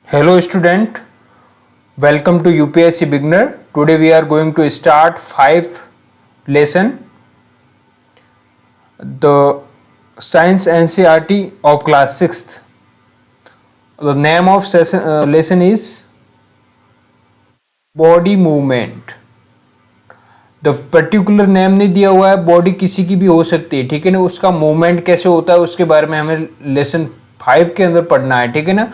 Hello student, welcome to UPSC Beginner. Today we are going to start 5 lesson, the Science NCERT of class 6th. The name of lesson is Body Movement. The particular name नहीं दिया हुआ है, body किसी की भी हो सकती है, ठीक है ना। उसका मूवमेंट कैसे होता है उसके बारे में हमें लेसन 5 के अंदर पढ़ना है, ठीक है ना।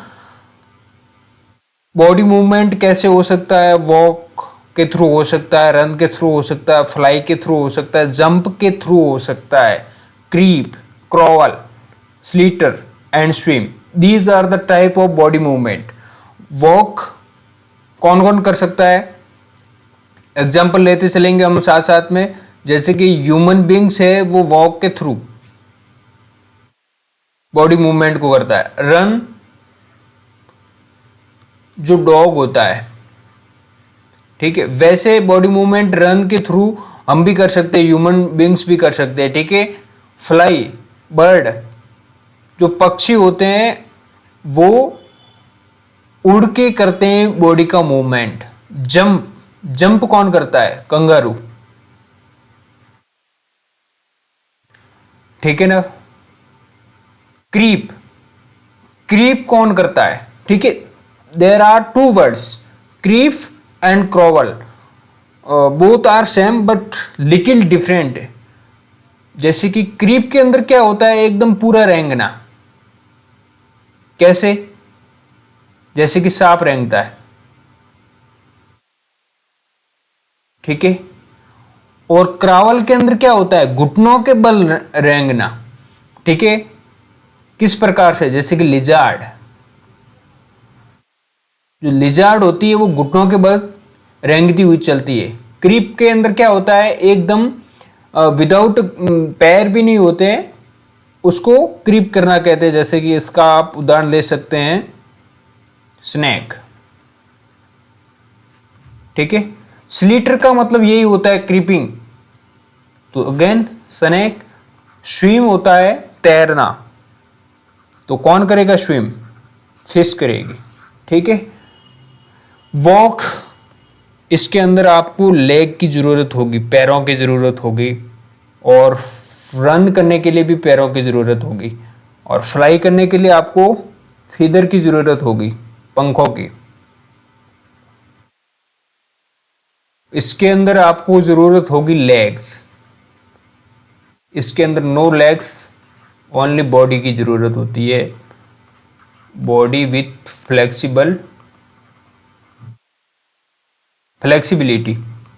बॉडी मूवमेंट कैसे हो सकता है, वॉक के थ्रू हो सकता है, रन के थ्रू हो सकता है, फ्लाई के थ्रू हो सकता है, जंप के थ्रू हो सकता है, creep, crawl, slither and swim, these are the type of body movement. Walk कौन कौन कर सकता है, एग्जाम्पल लेते चलेंगे हम साथ साथ में। जैसे कि ह्यूमन बींग्स है, वो वॉक के थ्रू बॉडी मूवमेंट को करता है। रन जो डॉग होता है, ठीक है, वैसे बॉडी मूवमेंट रन के थ्रू हम भी कर सकते हैं, ह्यूमन बींग्स भी कर सकते हैं, ठीक है। फ्लाई, बर्ड, जो पक्षी होते हैं वो उड़ के करते हैं बॉडी का मूवमेंट। जंप, जंप कौन करता है, कंगारू, ठीक है ना। क्रीप, क्रीप कौन करता है, ठीक है। There are two words, creep and crawl, both are same but little different. जैसे कि क्रीप के अंदर क्या होता है, एकदम पूरा रेंगना। कैसे, जैसे कि सांप रेंगता है, ठीक है। और क्रावल के अंदर क्या होता है, घुटनों के बल रेंगना, ठीक है। किस प्रकार से, जैसे कि लिजार्ड, जो लिजार्ड होती है वो घुटनों के बल रेंगती हुई चलती है। क्रीप के अंदर क्या होता है, एकदम विदाउट पैर भी नहीं होते हैं, उसको क्रीप करना कहते हैं। जैसे कि इसका आप उदाहरण ले सकते हैं, स्नेक, ठीक है। स्लीटर का मतलब यही होता है, क्रीपिंग। तो अगेन स्नेक, स्विम होता है तैरना, तो कौन करेगा स्विम, फिश करेगी, ठीक है। वॉक, इसके अंदर आपको लेग की जरूरत होगी, पैरों की जरूरत होगी, और रन करने के लिए भी पैरों की जरूरत होगी, और फ्लाई करने के लिए आपको फीदर की जरूरत होगी, पंखों की। इसके अंदर आपको जरूरत होगी लेग्स, इसके अंदर नो लेग्स, ओनली बॉडी की जरूरत होती है, बॉडी विथ फ्लेक्सिबिलिटी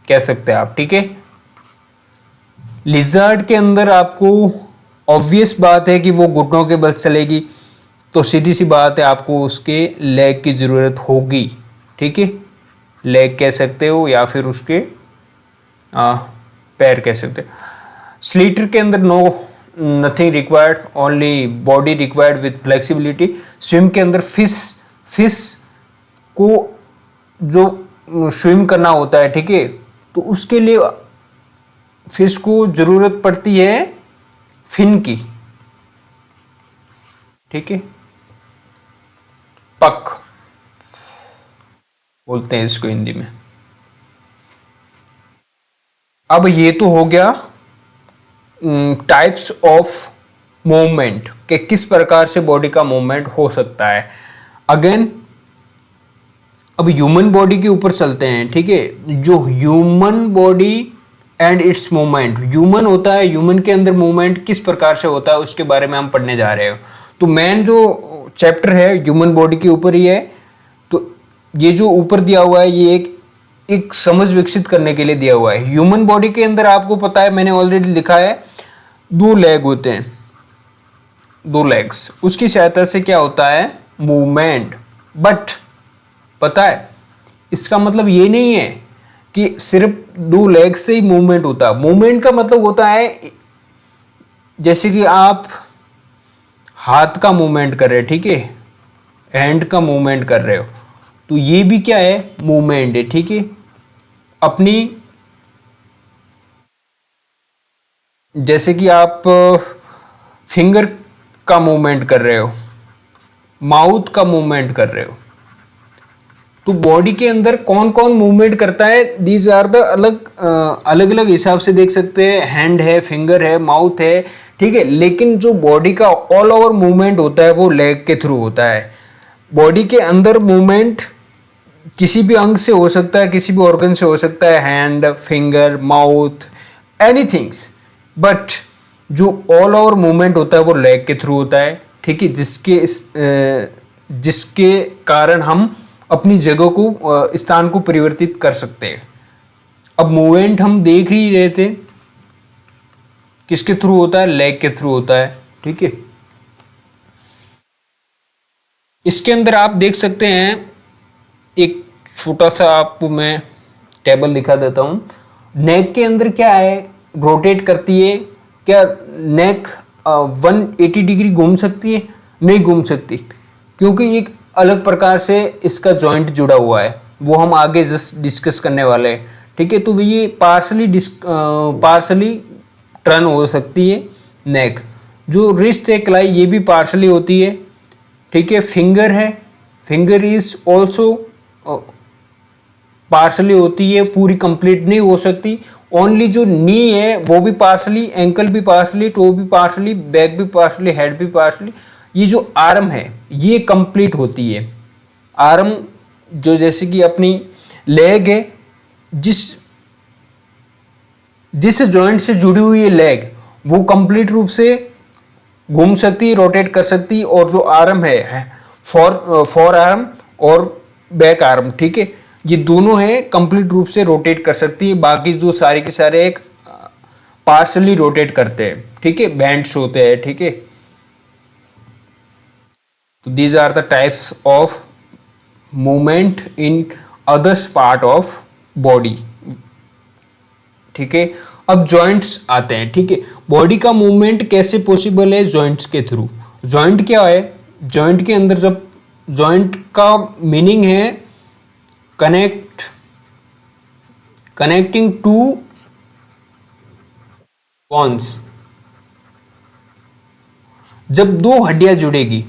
कह सकते हैं आप, ठीक है। लिजर्ड के अंदर आपको ऑब्वियस बात है कि वो घुटनों के बल चलेगी, तो सीधी सी बात है आपको उसके लेग की जरूरत होगी, ठीक है। लेग कह सकते हो या फिर उसके पैर कह सकते हो। स्लीटर के अंदर no nothing required, only body required with flexibility. Swim के अंदर फिश को जो स्विम करना होता है, ठीक है, तो उसके लिए फिश को जरूरत पड़ती है फिन की, ठीक है। पक बोलते हैं इसको हिंदी में। अब ये तो हो गया टाइप्स ऑफ मूवमेंट कि किस प्रकार से बॉडी का मूवमेंट हो सकता है। अगेन अब ह्यूमन बॉडी के ऊपर चलते हैं, ठीक है। जो human body and it's movement, human होता है, ह्यूमन के अंदर मूवमेंट किस प्रकार से होता है उसके बारे में हम पढ़ने जा रहे हो। तो मेन जो चैप्टर है ह्यूमन बॉडी के ऊपर ही है। तो ये जो ऊपर दिया हुआ है ये एक समझ विकसित करने के लिए दिया हुआ है। ह्यूमन बॉडी के अंदर आपको पता है, मैंने ऑलरेडी लिखा है, 2 लेग होते हैं, 2 लेग्स, उसकी सहायता से क्या होता है, मूवमेंट। बट पता है इसका मतलब ये नहीं है कि सिर्फ 2 लेग से ही मूवमेंट होता है। मूवमेंट का मतलब होता है जैसे कि आप हाथ का मूवमेंट कर रहे हो, ठीक है, हैंड का मूवमेंट कर रहे हो, तो ये भी क्या है, मूवमेंट है, ठीक है। अपनी जैसे कि आप फिंगर का मूवमेंट कर रहे हो, माउथ का मूवमेंट कर रहे हो, तो बॉडी के अंदर कौन कौन मूवमेंट करता है, दीज आर द अलग अलग हिसाब से देख सकते हैं, हैंड है, फिंगर है, माउथ है, ठीक है। लेकिन जो बॉडी का ऑल ओवर मूवमेंट होता है वो लेग के थ्रू होता है। बॉडी के अंदर मूवमेंट किसी भी अंग से हो सकता है, किसी भी ऑर्गन से हो सकता है, हैंड, फिंगर, माउथ, एनीथिंग्स, बट जो ऑल ओवर मूवमेंट होता है वो लेग के थ्रू होता है, ठीक है। जिसके कारण हम अपनी जगह को, स्थान को परिवर्तित कर सकते हैं। अब मूवमेंट हम देख ही रहे थे, किसके थ्रू होता है, लेग के थ्रू होता है, ठीक है। इसके अंदर आप देख सकते हैं, एक छोटा सा आपको मैं टेबल दिखा देता हूं। नेक के अंदर क्या है, रोटेट करती है क्या नेक 180 डिग्री घूम सकती है? नहीं घूम सकती, क्योंकि एक अलग प्रकार से इसका जॉइंट जुड़ा हुआ है, वो हम आगे जस्ट डिस्कस करने वाले हैं, ठीक है। तो ये पार्सली टर्न हो सकती है नेक। जो रिस्ट है, कलाई, ये भी पार्सली होती है, ठीक है। फिंगर है, फिंगर इज ऑल्सो पार्सली होती है, पूरी कंप्लीट नहीं हो सकती। ओनली जो नी है वो भी पार्सली, एंकल भी पार्सली, टो भी पार्सली, बैक भी पार्सली, हेड भी पार्सली। ये जो आर्म है ये कंप्लीट होती है। आर्म जो जैसे कि अपनी लेग है, जिस जॉइंट से जुड़ी हुई है लेग, वो कंप्लीट रूप से घूम सकती है, रोटेट कर सकती है। और जो आर्म है, फॉर आर्म और बैक आर्म, ठीक है, ये दोनों है कंप्लीट रूप से रोटेट कर सकती है। बाकी जो सारे के सारे एक पार्शली रोटेट करते हैं, ठीक है, बैंड्स होते हैं, ठीक है। तो these are the types of movement in others part of body, ठीक है। अब जॉइंट्स आते हैं, ठीक है। बॉडी का मूवमेंट कैसे पॉसिबल है? जॉइंट्स के थ्रू। जॉइंट क्या है? जॉइंट के अंदर, जब जॉइंट का मीनिंग है कनेक्टिंग टू बोन्स। जब दो हड्डियां जुड़ेगी,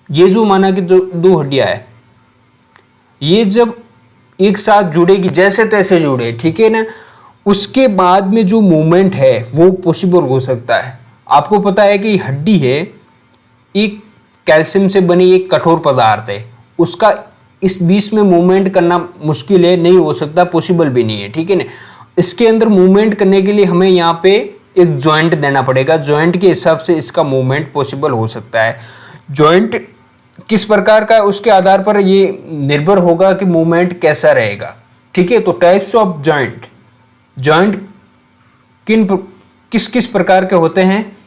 ये जो माना कि जो दो हड्डियां है, ये जब एक साथ जुड़ेगी, जैसे तैसे जुड़े, ठीक है ना, उसके बाद में जो मूवमेंट है वो पॉसिबल हो सकता है। आपको पता है कि हड्डी है एक कैल्शियम से बनी एक कठोर पदार्थ है, उसका इस बीच में मूवमेंट करना मुश्किल है, नहीं हो सकता, पॉसिबल भी नहीं है, ठीक है ना। इसके अंदर मूवमेंट करने के लिए हमें यहाँ पे एक जॉइंट देना पड़ेगा, जॉइंट के हिसाब से इसका मूवमेंट पॉसिबल हो सकता है। जॉइंट किस प्रकार का है उसके आधार पर ये निर्भर होगा कि मूवमेंट कैसा रहेगा, ठीक है। तो टाइप्स ऑफ जॉइंट, जॉइंट किस किस प्रकार के होते हैं?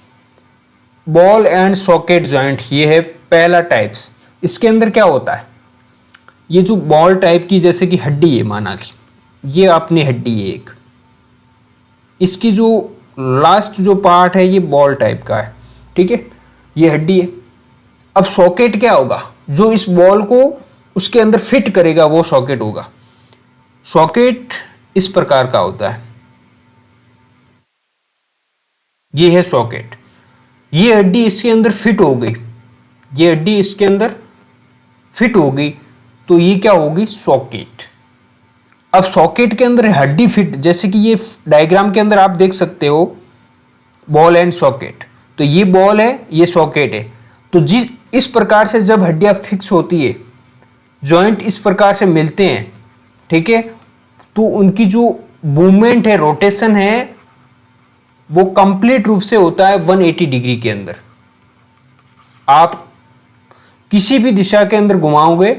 बॉल एंड सॉकेट जॉइंट, ये है पहला टाइप्स। इसके अंदर क्या होता है, ये जो बॉल टाइप की जैसे कि हड्डी है, माना कि ये अपनी हड्डी है एक, इसकी जो लास्ट जो पार्ट है ये बॉल टाइप का है, ठीक है, ये हड्डी है। अब सॉकेट क्या होगा? जो इस बॉल को उसके अंदर फिट करेगा वो सॉकेट होगा। सॉकेट इस प्रकार का होता है, ये है सॉकेट। ये हड्डी इसके अंदर फिट हो गई, ये हड्डी इसके अंदर फिट हो गई, तो ये क्या होगी? सॉकेट। अब सॉकेट के अंदर हड्डी फिट, जैसे कि ये डायग्राम के अंदर आप देख सकते हो बॉल एंड सॉकेट, तो ये बॉल है, ये सॉकेट है। तो इस प्रकार से जब हड्डियां फिक्स होती है, जॉइंट इस प्रकार से मिलते हैं, ठीक है, तो उनकी जो मूवमेंट है, रोटेशन है, वो कंप्लीट रूप से होता है 180 डिग्री के अंदर। आप किसी भी दिशा के अंदर घुमाओगे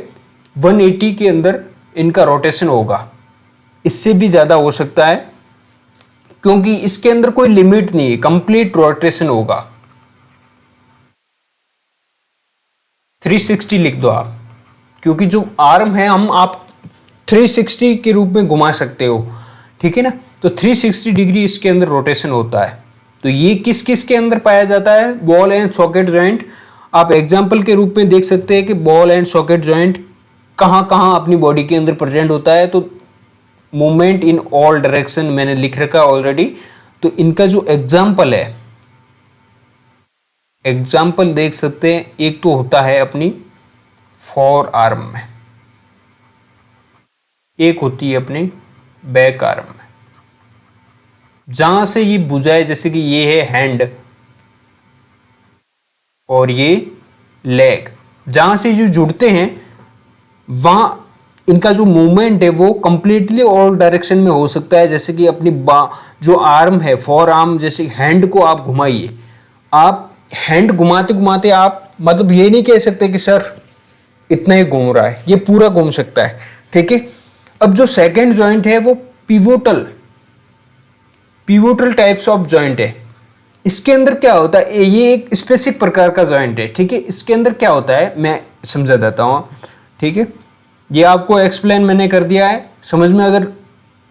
180 के अंदर इनका रोटेशन होगा, इससे भी ज्यादा हो सकता है, क्योंकि इसके अंदर कोई लिमिट नहीं है, कंप्लीट रोटेशन होगा। 360 लिख दो आप, क्योंकि जो आर्म है हम आप 360 के रूप में घुमा सकते हो, ठीक है ना। तो 360 डिग्री इसके अंदर रोटेशन होता है। तो ये किस किस के अंदर पाया जाता है? Ball and socket joint. आप एग्जाम्पल के रूप में देख सकते हैं कि बॉल एंड सॉकेट जॉइंट कहाँ कहाँ अपनी बॉडी के अंदर प्रेजेंट होता है। तो मूवमेंट इन ऑल डायरेक्शन मैंने लिख रखा ऑलरेडी। तो इनका जो एग्जाम्पल है, एग्जाम्पल देख सकते हैं, एक तो होता है अपनी फॉर आर्म में, एक होती है अपनी बैक आर्म में, जहां से ये भुजा है, जैसे कि ये है हैंड और ये लेग, जहां से जो जुड़ते हैं वहां इनका जो मूवमेंट है वो कंप्लीटली ऑल डायरेक्शन में हो सकता है। जैसे कि अपनी जो आर्म है, फॉर आर्म, जैसे हैंड को आप घुमाइए, आप हैंड घुमाते घुमाते आप मतलब ये नहीं कह सकते कि सर इतना ही घूम रहा है, ये पूरा घूम सकता है, ठीक है। अब जो सेकंड जॉइंट है वो पिवोटल टाइप्स ऑफ जॉइंट है। इसके अंदर क्या होता है, ये एक स्पेसिफिक प्रकार का जॉइंट है, ठीक है। इसके अंदर क्या होता है मैं समझा देता हूं, ठीक है। ये आपको एक्सप्लेन मैंने कर दिया है, समझ में अगर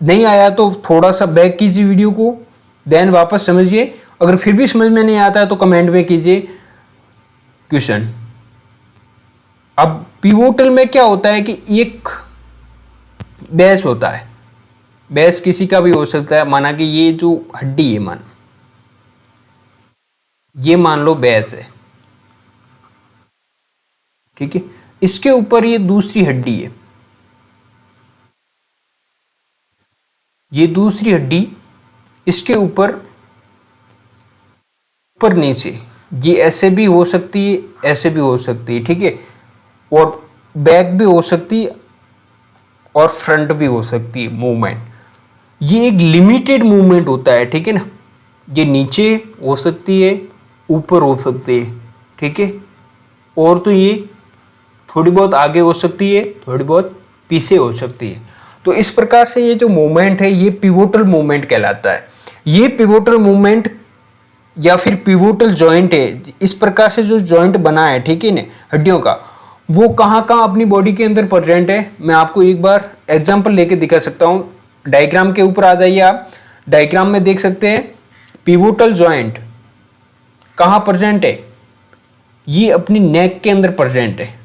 नहीं आया तो थोड़ा सा बैक कीजिए वीडियो को, देन वापस समझिए। अगर फिर भी समझ में नहीं आता है तो कमेंट में कीजिए क्वेश्चन। अब पिवोटल में क्या होता है कि एक बेस होता है, बेस किसी का भी हो सकता है, माना कि ये जो हड्डी है, ये मान लो बेस है, ठीक है। इसके ऊपर ये दूसरी हड्डी है, ये दूसरी हड्डी, इसके ऊपर ऊपर नीचे, ये ऐसे भी हो सकती है, ऐसे भी हो सकती है, ठीक है। और बैक भी हो सकती है और फ्रंट भी हो सकती है मूवमेंट। ये एक लिमिटेड मूवमेंट होता है, ठीक है ना। ये नीचे हो सकती है, ऊपर हो सकती है, ठीक है। और तो ये थोड़ी बहुत आगे हो सकती है, थोड़ी बहुत पीछे हो सकती है। तो इस प्रकार से ये जो मूवमेंट है ये पिवोटल मूवमेंट कहलाता है। ये पिवोटल मूवमेंट या फिर पिवोटल जॉइंट है, इस प्रकार से जो जॉइंट बना है, ठीक है ना, हड्डियों का, वो कहाँ कहाँ अपनी बॉडी के अंदर प्रेजेंट है। मैं आपको एक बार एग्जांपल लेके दिखा सकता हूँ। डायग्राम के ऊपर आ जाइए आप, डायग्राम में देख सकते हैं पिवोटल जॉइंट कहाँ प्रेजेंट है, ये अपनी नेक के अंदर प्रेजेंट है।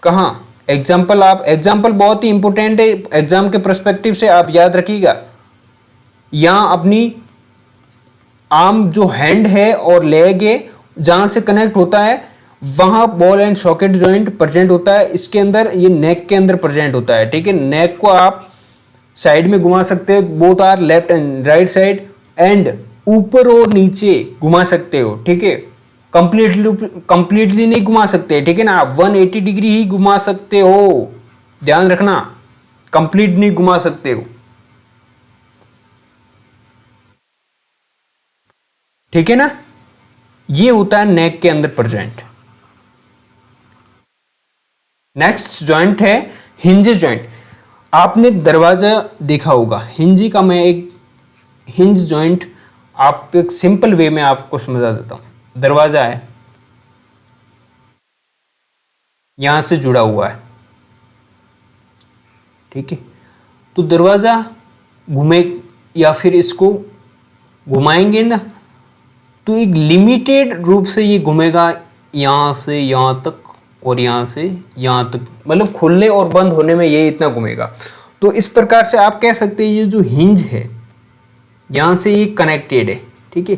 कहाँ एग्जाम्पल बहुत ही इंपॉर्टेंट है एग्जाम के पर्सपेक्टिव से, आप याद रखिएगा। यहां अपनी आर्म जो हैंड है और लेग है, जहां से कनेक्ट होता है वहां ball and socket joint present होता है। इसके अंदर ये नेक के अंदर प्रेजेंट होता है, ठीक है। नेक को आप साइड में घुमा सकते हो, both are left and right side, and ऊपर और नीचे घुमा सकते हो, ठीक है। कंप्लीटली नहीं घुमा सकते, ठीक है ना। आप 180 डिग्री ही घुमा सकते हो, ध्यान रखना, कंप्लीट नहीं घुमा सकते हो, ठीक है ना। ये होता है नेक के अंदर प्रेजेंट। नेक्स्ट जॉइंट है हिंज जॉइंट। आपने दरवाजा देखा होगा, हिंज का मैं एक हिंज जॉइंट आप एक सिंपल वे में आपको समझा देता हूं। दरवाजा है, यहां से जुड़ा हुआ है, ठीक है। तो दरवाजा घूमे या फिर इसको घुमाएंगे ना, तो एक लिमिटेड रूप से ये घूमेगा, यहां से यहां तक और यहां से यहां तक, मतलब खुलने और बंद होने में ये इतना घूमेगा। तो इस प्रकार से आप कह सकते हैं ये जो हिंज है यहां से ये कनेक्टेड है, ठीक है।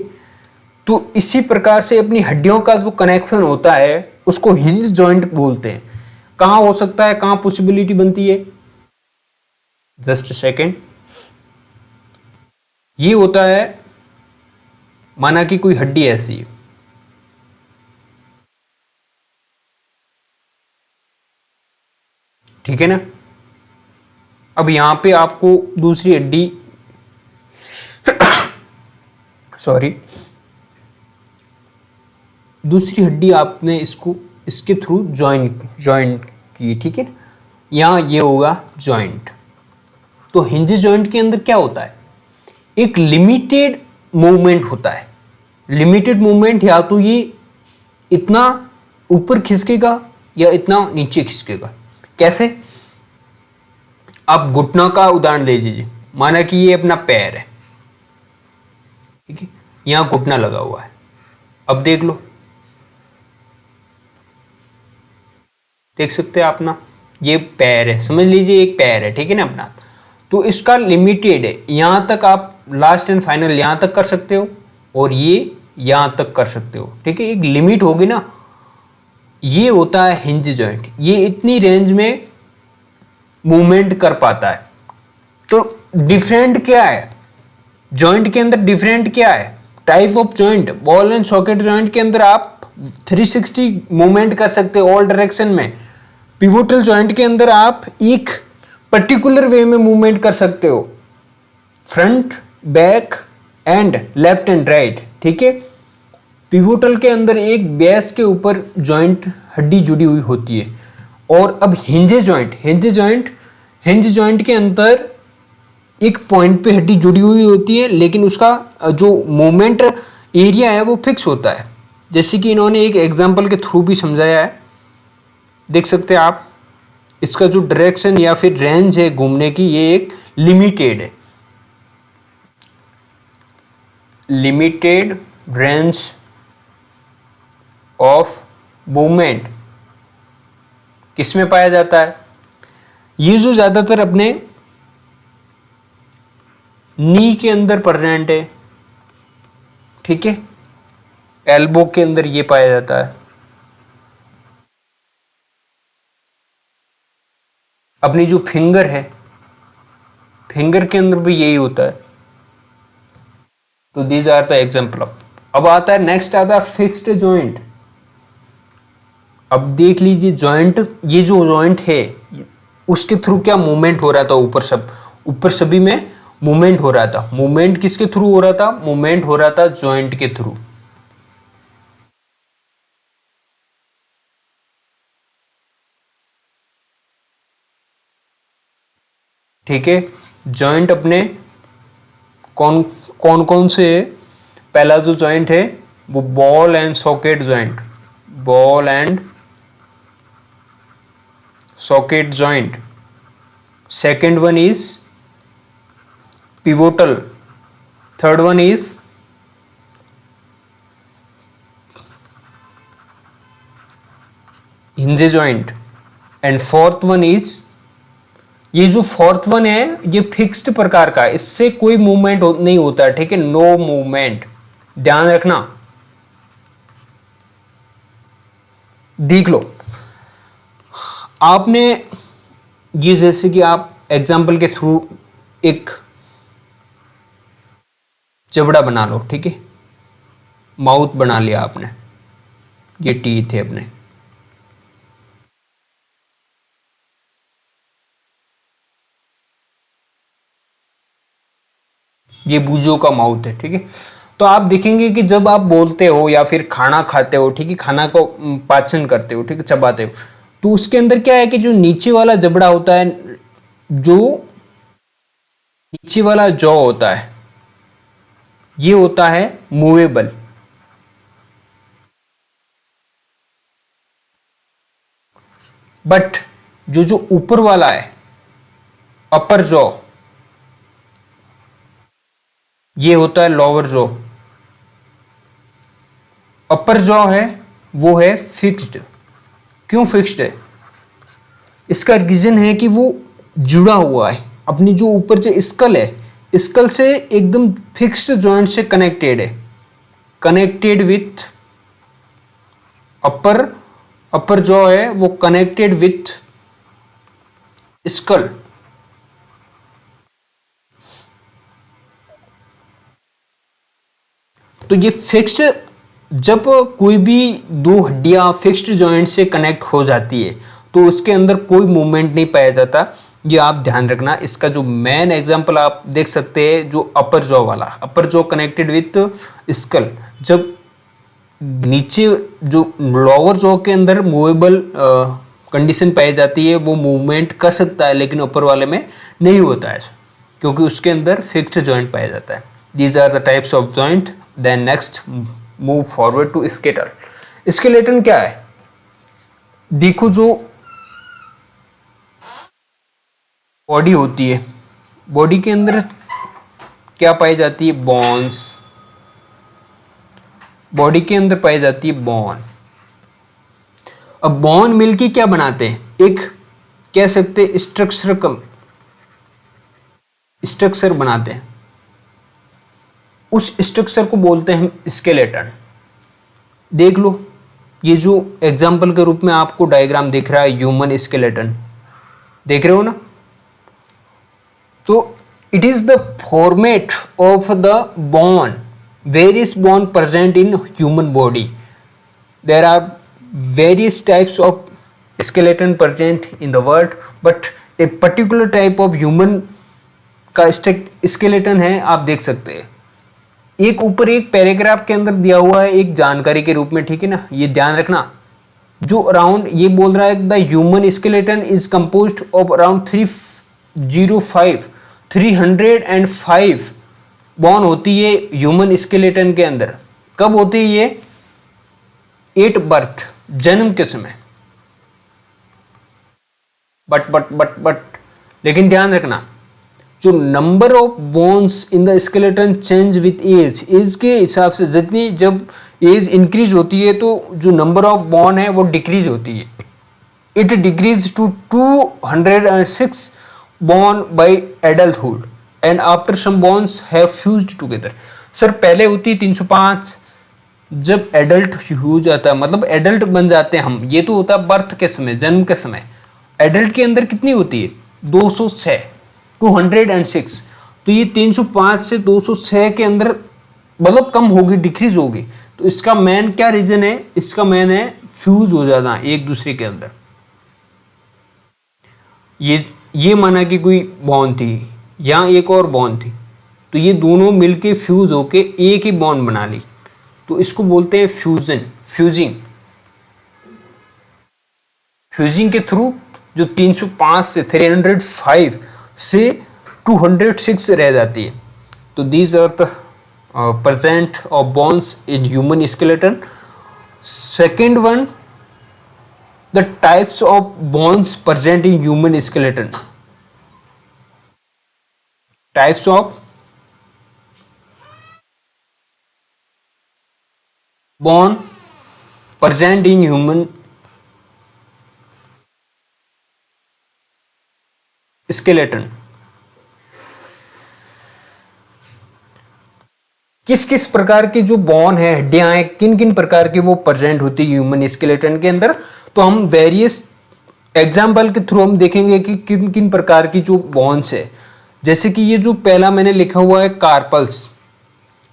तो इसी प्रकार से अपनी हड्डियों का जो कनेक्शन होता है उसको हिंज जॉइंट बोलते हैं। कहां हो सकता है, कहां पॉसिबिलिटी बनती है, जस्ट सेकेंड। ये होता है, माना कि कोई हड्डी ऐसी है, ठीक है ना। अब यहां पे आपको दूसरी हड्डी सॉरी, दूसरी हड्डी आपने इसको इसके थ्रू ज्वाइंट की, ठीक है। यहां ये होगा ज्वाइंट। तो हिंज ज्वाइंट के अंदर क्या होता है, एक लिमिटेड मूवमेंट होता है। लिमिटेड मूवमेंट, या तो ये इतना ऊपर खिसकेगा या इतना नीचे खिसकेगा। कैसे, आप घुटना का उदाहरण ले लीजिए। माना कि ये अपना पैर है, ठीक है, यहां घुटना लगा हुआ है। अब देख लो, देख सकते हैं आप ना, ये पैर है, समझ लीजिए एक पैर है, ठीक है ना अपना। तो इसका लिमिटेड है, यहां तक आप लास्ट एंड फाइनल यहां तक कर सकते हो और ये यहां तक कर सकते हो, ठीक है। एक लिमिट होगी ना, ये होता है हिंज जॉइंट। ये इतनी रेंज में मूवमेंट कर पाता है। तो डिफरेंट क्या है जॉइंट के अंदर, डिफरेंट क्या है type of joint. Ball and socket joint के अंदर आप 360 मूवमेंट कर सकते हो ऑल डायरेक्शन में। पिवोटल जॉइंट के अंदर आप एक पर्टिकुलर वे में मूवमेंट कर सकते हो, front, back and left and right, ठीक है। पिवोटल के अंदर एक बेस के ऊपर जॉइंट हड्डी जुड़ी हुई होती है। और अब हिंज जॉइंट के अंदर एक पॉइंट पे हड्डी जुड़ी हुई होती है, लेकिन उसका जो मूवमेंट एरिया है वो फिक्स होता है। जैसे कि इन्होंने एक एग्जांपल के थ्रू भी समझाया है, देख सकते हैं आप। इसका जो डायरेक्शन या फिर रेंज है घूमने की, ये एक लिमिटेड है, लिमिटेड रेंज ऑफ मूवमेंट किसमें पाया जाता है? ये जो ज्यादातर अपने नी के अंदर प्रेजेंट है, ठीक है। एल्बो के अंदर ये पाया जाता है, अपनी जो फिंगर है, फिंगर के अंदर भी यही होता है। तो these are the example of. अब आता है नेक्स्ट, आता है फिक्स्ड जॉइंट। अब देख लीजिए जॉइंट, ये जो जॉइंट है उसके थ्रू क्या मूवमेंट हो रहा था, ऊपर सभी में मूवमेंट हो रहा था। मूवमेंट किसके थ्रू हो रहा था? मूवमेंट हो रहा था जॉइंट के थ्रू। ठीक है, जॉइंट अपने कौन कौन से? पहला जो जॉइंट है वो ball and socket joint, ball and socket joint. Second one is pivotal, third one is hinge joint and fourth one is, ये जो फोर्थ वन है ये फिक्स्ड प्रकार का है, इससे कोई मूवमेंट नहीं होता है, ठीक है, नो मूवमेंट, ध्यान रखना। देख लो आपने ये, जैसे कि आप एग्जाम्पल के थ्रू एक जबड़ा बना लो, ठीक है, माउथ बना लिया आपने, ये टीथ है अपने। ये बूजों का माउथ है, ठीक है। तो आप देखेंगे कि जब आप बोलते हो या फिर खाना खाते हो, ठीक है, खाना को पाचन करते हो, ठीक है, चबाते हो, तो उसके अंदर क्या है कि जो नीचे वाला जबड़ा होता है, जो नीचे वाला जॉ होता है, ये होता है मूवेबल। बट जो ऊपर वाला है, अपर जॉ, ये होता है लोअर जॉ। अपर जॉ है वो है फिक्स्ड। क्यों फिक्स्ड है? इसका रीजन है कि वो जुड़ा हुआ है, अपनी जो ऊपर जो स्कल है, स्कल से एकदम फिक्स्ड जॉइंट से कनेक्टेड है, कनेक्टेड विथ अपर जॉ है वो कनेक्टेड विथ स्कल। तो ये फिक्स्ड, जब कोई भी दो हड्डियां फिक्स्ड जॉइंट से कनेक्ट हो जाती है तो उसके अंदर कोई मूवमेंट नहीं पाया जाता। ये आप ध्यान रखना। इसका जो मेन एग्जांपल आप देख सकते हैं, जो अपर जॉ वाला, upper jaw connected with skull, जब नीचे जो लोअर जॉ के अंदर मूवेबल कंडीशन पाई जाती है, वो मूवमेंट कर सकता है, लेकिन ऊपर वाले में नहीं होता है क्योंकि उसके अंदर फिक्स्ड जॉइंट पाया जाता है। These are the types of joint. Then next move forward to skeleton. Skeleton क्या है? देखो, जो बॉडी होती है, बॉडी के अंदर क्या पाई जाती है? बोन्स। बॉडी के अंदर पाई जाती है बोन। अब बोन मिलके क्या बनाते हैं? एक कह सकते हैं स्ट्रक्चर बनाते हैं। उस स्ट्रक्चर को बोलते हैं स्केलेटन। देख लो, ये जो एग्जाम्पल के रूप में आपको डायग्राम दिख रहा है, ह्यूमन स्केलेटन, देख रहे हो ना? तो it is the format of the bone, various bone present in human body. There are various types of skeleton present in the world, but a particular type of human का skeleton है, आप देख सकते हैं। एक ऊपर एक पैराग्राफ के अंदर दिया हुआ है एक जानकारी के रूप में, ठीक है ना, ये ध्यान रखना। जो अराउंड ये बोल रहा है the human skeleton is composed of around 305 बॉन होती है ह्यूमन स्केलेटन के अंदर। कब होती है ये? एट बर्थ, जन्म के समय। बट लेकिन ध्यान रखना, जो number of bones in the skeleton change with age के हिसाब से जितनी जब एज इंक्रीज होती है तो जो नंबर ऑफ बोन है वो डिक्रीज होती है। It decrease to 206 bone by adulthood and after some bones have fused together. Sir पहले होती है 305, जब एडल्ट हो जाता है मतलब एडल्ट बन जाते हैं हम, ये तो होता है बर्थ के समय, जन्म के समय। एडल्ट के अंदर कितनी होती है? 206, 206। तो ये 305 से 206 के अंदर मतलब कम होगी, डिक्रीज होगी। तो इसका मेन क्या रीजन है? इसका मेन है फ्यूज हो जाना एक दूसरे के अंदर। ये माना कि कोई बॉन्ड थी या एक और बॉन्ड थी, तो ये दोनों मिलके फ्यूज होके एक ही बॉन्ड बना ली, तो इसको बोलते हैं फ्यूजिंग। फ्यूजिंग के थ्रू जो 305 से 305 से 206 रह जाती है। तो these are the present of bones in human skeleton. Second one, the types of bones present in human skeleton. Types of bone present in human skeleton. किस किस प्रकार के जो बोन है, हड्डियां हैं, किन किन प्रकार की वो प्रेजेंट होती है ह्यूमन स्केलेटन के अंदर, तो हम वेरियस एग्जाम्पल के थ्रू हम देखेंगे कि किन किन प्रकार की जो बोन्स है। जैसे कि ये जो पहला मैंने लिखा हुआ है कार्पल्स।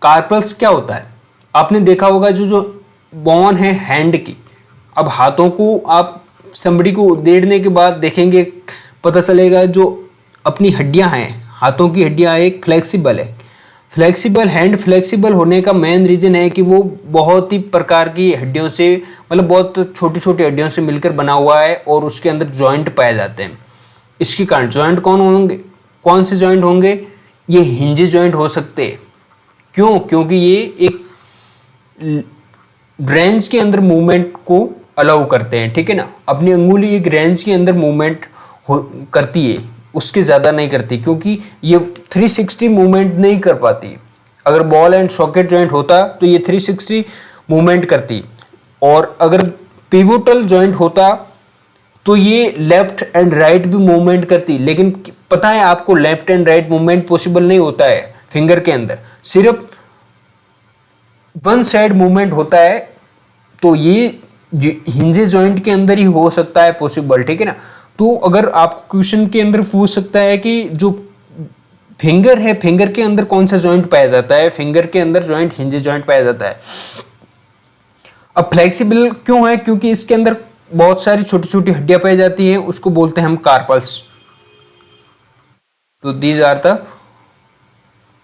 कार्पल्स क्या होता है? आपने देखा होगा जो बोन है हैंड की। अब हाथों को आप समबड़ी को उदेड़ने के बाद देखेंगे, पता चलेगा जो अपनी हड्डियां हैं, हाथों की हड्डियां एक फ्लेक्सिबल है। फ्लेक्सिबल हैंड फ्लेक्सिबल होने का मेन रीजन है कि वो बहुत ही प्रकार की हड्डियों से, मतलब बहुत छोटी छोटी हड्डियों से मिलकर बना हुआ है और उसके अंदर जॉइंट पाए जाते हैं। इसके कारण जॉइंट कौन होंगे? कौन से जॉइंट होंगे? ये हिंजे जॉइंट हो सकते हैं। क्यों? क्योंकि ये एक रेंज के अंदर मूवमेंट को अलाउ करते हैं, ठीक है ना। अपनी अंगुली एक रेंज के अंदर मूवमेंट करती है, उसके ज़्यादा नहीं करती, क्योंकि ये 360 मूवमेंट नहीं कर पाती। अगर बॉल एंड सॉकेट जॉइंट होता तो ये 360 मूवमेंट करती, और अगर पिवोटल जॉइंट होता तो ये लेफ्ट एंड राइट भी मूवमेंट करती। लेकिन पता है आपको, left and right movement possible नहीं होता है फिंगर के अंदर, सिर्फ वन साइड मूवमेंट होता है। तो ये हिंजे जॉइंट के अंदर ही हो सकता है पॉसिबल, ठीक है ना। तो अगर आपको क्वेश्चन के अंदर पूछ सकता है कि जो फिंगर है, फिंगर के अंदर कौन सा जॉइंट पाया जाता है? फिंगर के अंदर जॉइंट हिंजे जॉइंट पाया जाता है। अब फ्लेक्सिबल क्यों है? क्योंकि इसके अंदर बहुत सारी छोटी छोटी हड्डियां पाई जाती हैं, उसको बोलते हैं हम कार्पल्स। तो these are the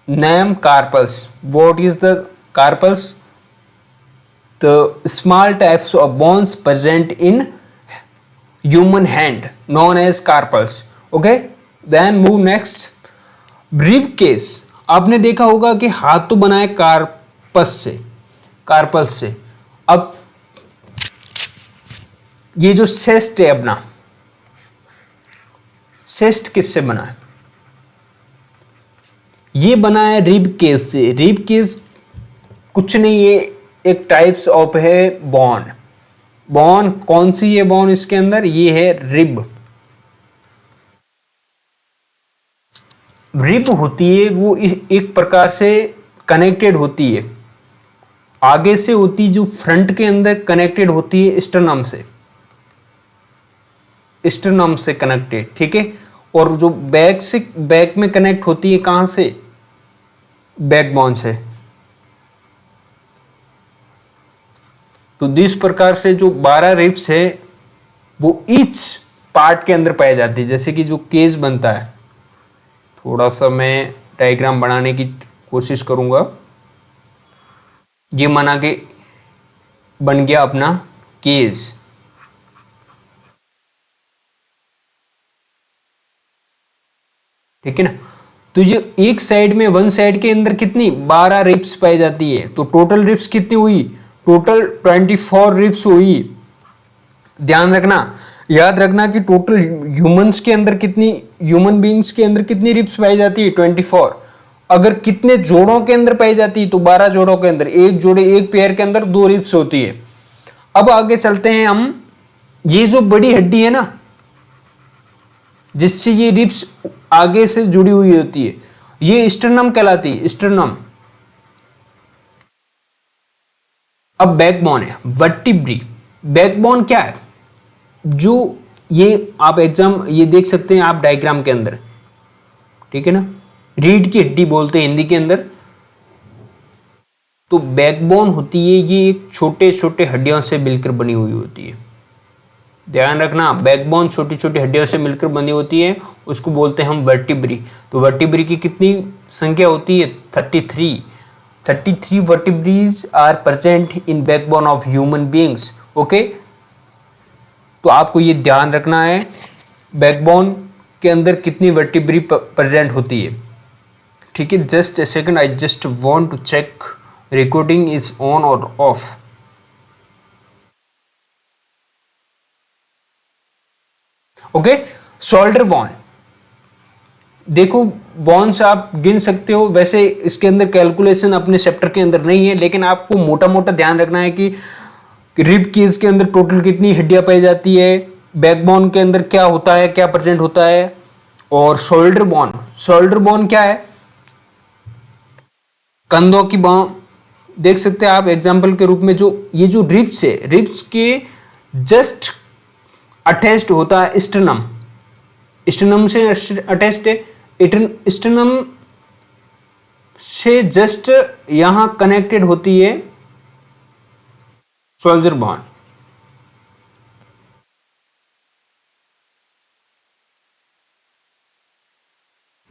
name carpals. What is the carpals? The small types of bones present in human hand known as carpals. Okay, then move next. Rib cage, आपने देखा होगा कि हाथ तो बना है कार्पल्स से। अब ये जो सेस्ट है अपना, सेस्ट किससे बना है? ये बना है रिब केज से। रिब केज कुछ नहीं, ये एक टाइप्स ऑफ है बॉन। बॉन कौन सी है? बॉन इसके अंदर ये है रिब। रिब होती है वो एक प्रकार से कनेक्टेड होती है, आगे से होती, जो फ्रंट के अंदर कनेक्टेड होती है स्टर्नम से, स्टर्नम से कनेक्टेड, ठीक है। और जो बैक से बैक में कनेक्ट होती है कहां से, बैकबोन से। तो इस प्रकार से जो 12 रिब्स है वो ईच पार्ट के अंदर पाई जाती है। जैसे कि जो केज बनता है, थोड़ा सा मैं डायग्राम बनाने की कोशिश करूंगा। ये माना कि बन गया अपना केज, ठीक है ना। तो ये एक साइड में, वन साइड के अंदर कितनी 12 रिब्स पाई जाती है। तो टोटल रिब्स कितनी हुई, टोटल 24 रिब्स हुई। ध्यान रखना, याद रखना कि टोटल ह्यूमंस के अंदर कितनी, ह्यूमन बीइंग्स के अंदर कितनी रिब्स पाई जाती है, 24। अगर कितने जोड़ों के अंदर पाई जाती है तो 12 जोड़ों के अंदर, एक जोड़े एक पेयर के अंदर 2 रिब्स होती है। अब आगे चलते हैं हम। ये जो बड़ी हड्डी है ना जिससे ये रिब्स आगे से जुड़ी हुई होती है, ये स्टर्नम कहलाती है, स्टर्नम। अब बैकबोन है, वर्टिब्री। बैकबोन क्या है, जो ये आप ये देख सकते हैं आप डायग्राम के अंदर, ठीक है ना। रीढ़ की हड्डी बोलते हैं हिंदी के अंदर। तो बैकबोन होती है, ये एक छोटे छोटे हड्डियों से मिलकर बनी हुई होती है। ध्यान रखना, बैकबोन छोटी छोटी हड्डियों से मिलकर बनी होती है, उसको बोलते हैं हम वर्टिब्री। तो वर्टिब्री की कितनी संख्या होती है, 33 vertebrae are present in backbone of human beings. Okay, तो आपको ये ध्यान रखना है बैकबोन के अंदर कितनी वर्टिब्री प्रेजेंट होती है, ठीक है। Just a second, I just want to check recording is on और ऑफ। ओके, शोल्डर बोन, देखो बोन्स आप गिन सकते हो। वैसे इसके अंदर कैलकुलेशन अपने चैप्टर के अंदर नहीं है, लेकिन आपको मोटा मोटा ध्यान रखना है कि रिब केज के अंदर टोटल कितनी हड्डियां पाई जाती है, बैकबोन के अंदर क्या होता है, क्या प्रेजेंट होता है। और शोल्डर बोन क्या है, कंधों की बोन। देख सकते हैं आप एग्जांपल के रूप में, जो ये जो रिब्स है, रिब्स के जस्ट अटैच्ड होता है स्टर्नम, स्टर्नम से अटैच्ड है। स्टर्नम से जस्ट यहां कनेक्टेड होती है शोल्डर बोन।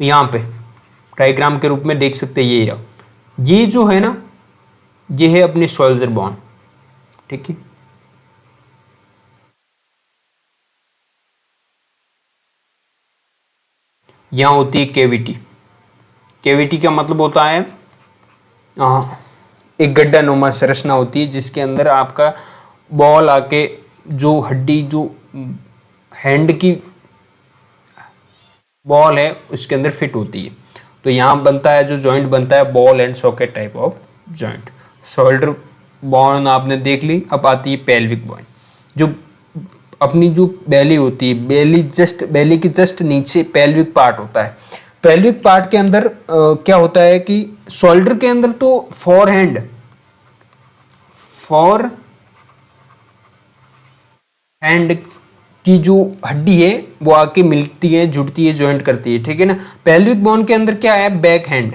यहां पे डायग्राम के रूप में देख सकते हैं, ये जो है ना, ये है अपनी शोल्डर बोन, ठीक है। यहां होती है कैविटी। कैविटी का मतलब होता है एक गड्ढा नुमा संरचना होती है जिसके अंदर आपका बॉल आके, जो हड्डी, जो हैंड की बॉल है उसके अंदर फिट होती है। तो यहां बनता है, जो जॉइंट बनता है, ball and socket type of joint. Shoulder bone आपने देख ली। अब आती है पेल्विक बोन, जो अपनी जो बेली होती है, बेली की जस्ट नीचे पेल्विक पार्ट होता है। पेल्विक पार्ट के अंदर क्या होता है कि शोल्डर के अंदर तो फोर हैंड की जो हड्डी है वो आके मिलती है, जुड़ती है, ज्वाइंट करती है, ठीक है ना। पेल्विक बोन के अंदर क्या है, बैक हैंड,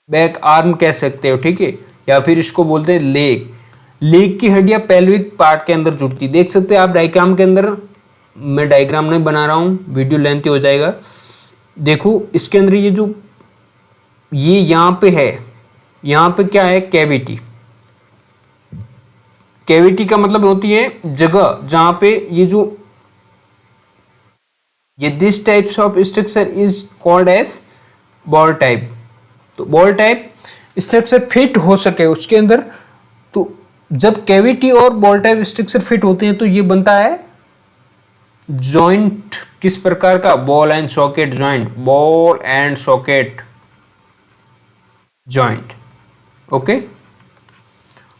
बैक आर्म कह सकते हो, ठीक है, या फिर इसको बोलते हैं लेग की हड्डियां पेल्विक पार्ट के अंदर जुड़ती। देख सकते हैं आप डायग्राम के अंदर, मैं डायग्राम नहीं बना रहा हूं, वीडियो लेंथी हो जाएगा। देखो इसके अंदर ये यहां पे है, यहां पे क्या है, कैविटी का मतलब होती है जगह जहां पे ये this types of structure is called as ball type. तो बॉल टाइप स्ट्रक्चर फिट हो सके उसके अंदर, तो जब कैविटी और बॉल टाइप स्ट्रक्चर फिट होते हैं तो ये बनता है जॉइंट। किस प्रकार का, ball and socket joint, ball and socket joint. Okay,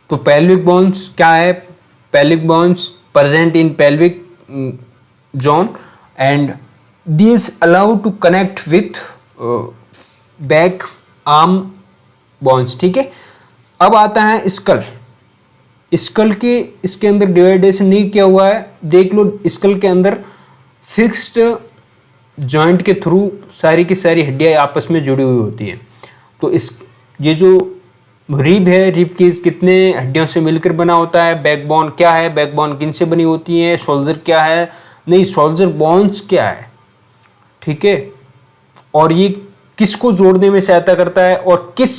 तो पेल्विक बोन्स क्या है, pelvic bones present in pelvic zone and these allow to connect with back arm bones, ठीक है। अब आता है स्कल के इसके अंदर डिवाइडेशन नहीं किया हुआ है, देख लो। स्कल के अंदर फिक्स्ड जॉइंट के थ्रू सारी की सारी हड्डियां आपस में जुड़ी हुई होती हैं। तो इस ये जो रिब है, रिब की कितने हड्डियों से मिलकर बना होता है, बैकबोन क्या है, बैकबोन किन से बनी होती है, शोल्डर क्या है, नहीं शोल्डर बोन्स क्या है, ठीक है, और ये किसको जोड़ने में सहायता करता है और किस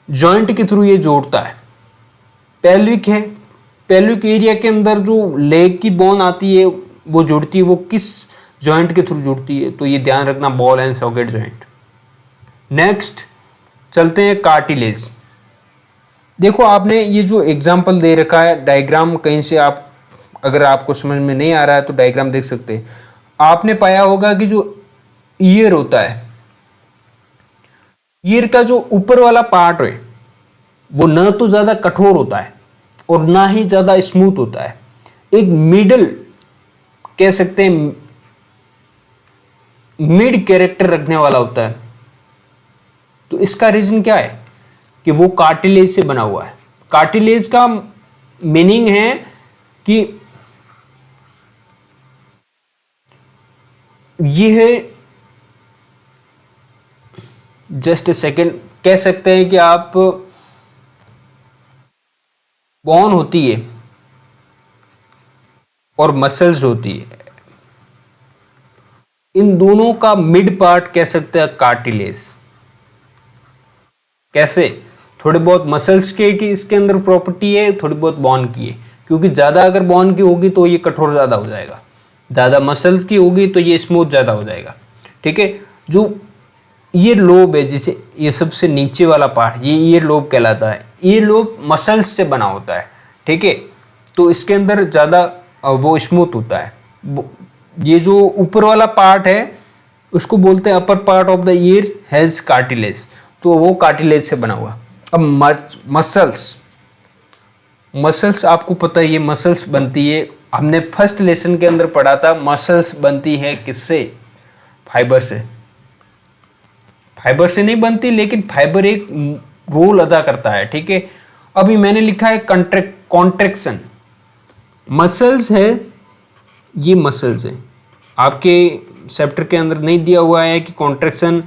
जॉइंट के थ्रू ये जोड़ता है। पेल्विक है, पेल्विक एरिया के अंदर जो लेग की बोन आती है वो जुड़ती है, वो किस जॉइंट के थ्रू जुड़ती है, तो ये ध्यान रखना, ball and socket joint. Next चलते हैं कार्टिलेज। देखो आपने ये जो एग्जांपल दे रखा है, डायग्राम कहीं से आप अगर आपको समझ में नहीं आ रहा है तो डायग्राम देख सकते हैं। आपने पाया होगा कि जो ईयर होता है, ईयर का जो ऊपर वाला पार्ट है वो न तो ज्यादा कठोर होता है और ना ही ज्यादा स्मूथ होता है, एक मिडल कह सकते हैं, मिड कैरेक्टर रखने वाला होता है। तो इसका रीजन क्या है कि वो कार्टिलेज से बना हुआ है। कार्टिलेज का मीनिंग है कि ये है, जस्ट ए सेकेंड, कह सकते हैं कि आप बोन होती है और मसल्स होती है, इन दोनों का मिड पार्ट कह सकते हैं कार्टिलेज। कैसे? थोड़े बहुत मसल्स के की इसके अंदर प्रॉपर्टी है, थोड़ी बहुत बोन की है, क्योंकि ज्यादा अगर बोन की होगी तो ये कठोर ज्यादा हो जाएगा, ज्यादा मसल्स की होगी तो ये स्मूथ ज्यादा हो जाएगा, ठीक है। जो ईयर लोब है, जिसे ये सबसे नीचे वाला पार्ट, ये ईयर लोब कहलाता है। ईयर लोब मसल्स से बना होता है, ठीक है, तो इसके अंदर ज्यादा वो स्मूथ होता है। ये जो ऊपर वाला पार्ट है उसको बोलते हैं upper part of the year has cartilage, तो वो कार्टिलेज से बना हुआ। अब मसल्स, मसल्स आपको पता है ये मसल्स बनती है, हमने फर्स्ट लेसन के अंदर पढ़ा था, मसल्स बनती है किससे? फाइबर से। फाइबर से नहीं बनती, लेकिन फाइबर एक रोल अदा करता है, ठीक है। अभी मैंने लिखा है कॉन्ट्रैक्शन, मसल्स है, ये मसल्स है, आपके चैप्टर के अंदर नहीं दिया हुआ है कि कॉन्ट्रैक्शन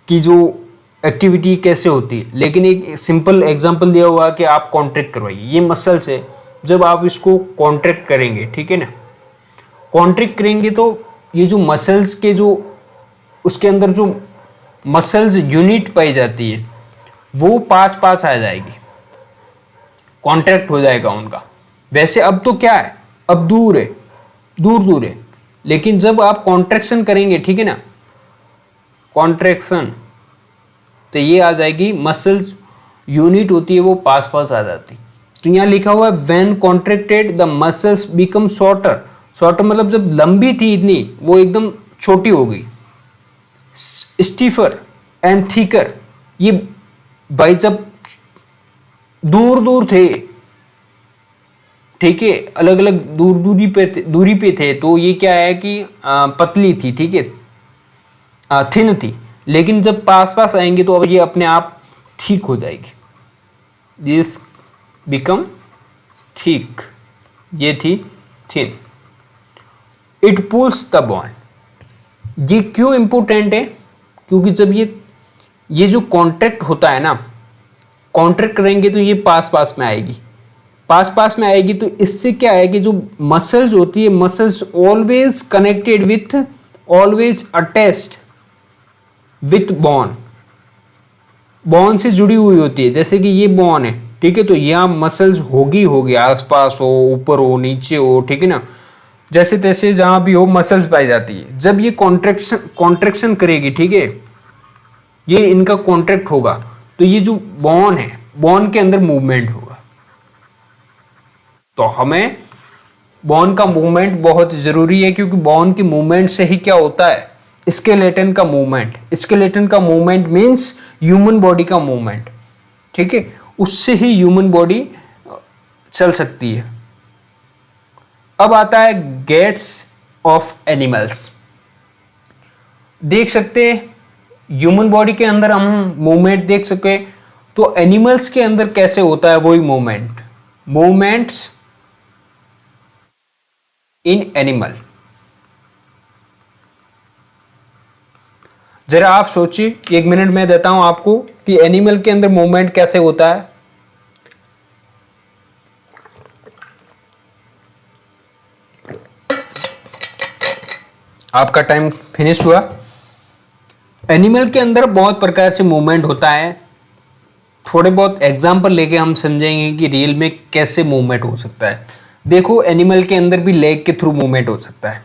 की जो एक्टिविटी कैसे होती है, लेकिन एक सिंपल एग्जांपल दिया हुआ है कि आप कॉन्ट्रैक्ट करवाइए, ये मसल्स है, जब आप इसको कॉन्ट्रैक्ट करेंगे, ठीक है ना, कॉन्ट्रैक्ट करेंगे तो ये जो मसल्स के जो उसके अंदर जो मसल्स यूनिट पाई जाती है वो पास पास आ जाएगी, कॉन्ट्रैक्ट हो जाएगा उनका। वैसे अब तो क्या है, अब दूर है, दूर दूर है, लेकिन जब आप कॉन्ट्रैक्शन करेंगे, ठीक है ना, कॉन्ट्रैक्शन, तो ये आ जाएगी, मसल्स यूनिट होती है वो पास पास आ जाती। तो यहां लिखा हुआ है when contracted the muscles become shorter, shorter मतलब जब लंबी थी इतनी वो एकदम छोटी हो गई। स्टीफर एंड थिकर, ये भाई जब दूर दूर थे, ठीक है, अलग अलग दूरी पे थे, तो ये क्या है कि पतली थी, ठीक है, थिन थी, लेकिन जब पास पास आएंगे तो अब ये अपने आप ठीक हो जाएगी, दिस बिकम ठीक, ये थी thin. It pulls the bond, ये क्यों इंपोर्टेंट है? क्योंकि जब ये जो कॉन्ट्रैक्ट होता है ना, कॉन्ट्रैक्ट करेंगे तो ये पास पास में आएगी, पास पास में आएगी, तो इससे क्या है कि जो मसल्स होती है, muscles always connected with, always attached with bone, bone से जुड़ी हुई होती है। जैसे कि ये बॉन है, ठीक है, तो यहाँ मसल्स होगी आसपास हो, ऊपर हो, नीचे हो, ठीक है ना, जैसे तैसे जहां भी हो मसल्स पाई जाती है। जब ये कॉन्ट्रैक्शन करेगी, ठीक है, ये इनका कॉन्ट्रैक्ट होगा, तो ये जो बॉन है, बॉन के अंदर मूवमेंट होगा। तो हमें बॉन का मूवमेंट बहुत जरूरी है, क्योंकि बॉन की मूवमेंट से ही क्या होता है, स्केलेटन का मूवमेंट। स्केलेटन का मूवमेंट मींस ह्यूमन बॉडी का मूवमेंट, ठीक है, उससे ही ह्यूमन बॉडी चल सकती है। अब आता है गेट्स ऑफ एनिमल्स। देख सकते हैं ह्यूमन बॉडी के अंदर हम मूवमेंट देख सके, तो एनिमल्स के अंदर कैसे होता है वही मूवमेंट्स इन एनिमल। जरा आप सोचिए, 1 मिनट में देता हूं आपको कि एनिमल के अंदर मूवमेंट कैसे होता है। आपका टाइम फिनिश हुआ। एनिमल के अंदर बहुत प्रकार से मूवमेंट होता है। थोड़े बहुत एग्जाम्पल लेके हम समझेंगे कि रियल में कैसे मूवमेंट हो सकता है। देखो, एनिमल के अंदर भी लेग के थ्रू मूवमेंट हो सकता है।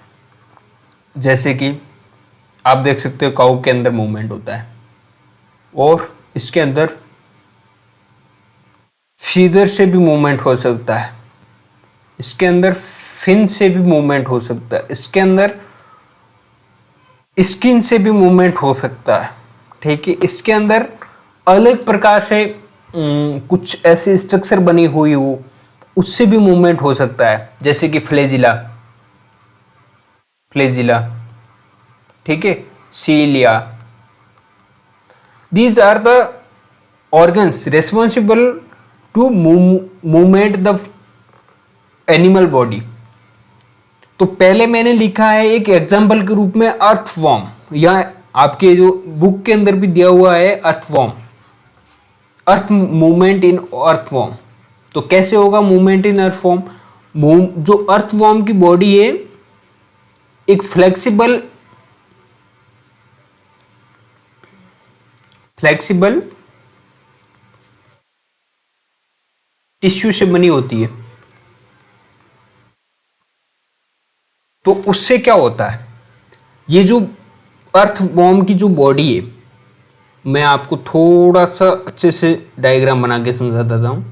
जैसे कि आप देख सकते हो काऊ के अंदर मूवमेंट होता है, और इसके अंदर फीदर से भी मूवमेंट हो सकता है, इसके अंदर फिन से भी मूवमेंट हो सकता है, इसके अंदर स्किन से भी मूवमेंट हो सकता है। ठीक है, इसके अंदर अलग प्रकार से कुछ ऐसी स्ट्रक्चर बनी हुई हो, उससे भी मूवमेंट हो सकता है, जैसे कि फ्लेजिला, फ्लेजिला, ठीक है, cilia. These are the organs responsible to movement the animal body. तो पहले मैंने लिखा है एक एग्जाम्पल के रूप में अर्थवॉर्म, या आपके जो बुक के अंदर भी दिया हुआ है earthworm, earth movement in earthworm. तो कैसे होगा मूवमेंट इन अर्थवॉर्म? जो अर्थवॉर्म की बॉडी है एक फ्लेक्सिबल टिश्यू से बनी होती है। तो उससे क्या होता है, ये जो अर्थवॉर्म की जो बॉडी है, मैं आपको थोड़ा सा अच्छे से डायग्राम बना के समझा देता हूं।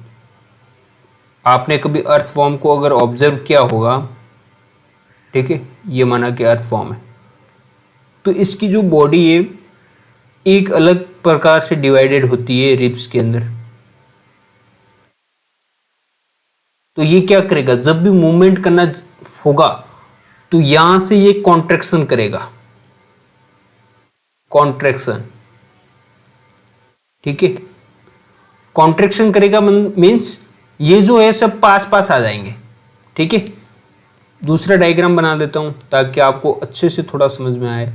आपने कभी अर्थवॉर्म को अगर ऑब्जर्व किया होगा, ठीक है, ये माना कि अर्थवॉर्म है, तो इसकी जो बॉडी है एक अलग प्रकार से डिवाइडेड होती है रिब्स के अंदर। तो ये क्या करेगा, जब भी मूवमेंट करना होगा तो यहां से ये कॉन्ट्रैक्शन करेगा, कॉन्ट्रैक्शन, ठीक है। कॉन्ट्रैक्शन करेगा मीन्स ये जो है सब पास पास आ जाएंगे, ठीक है। दूसरा डायग्राम बना देता हूं ताकि आपको अच्छे से थोड़ा समझ में आए।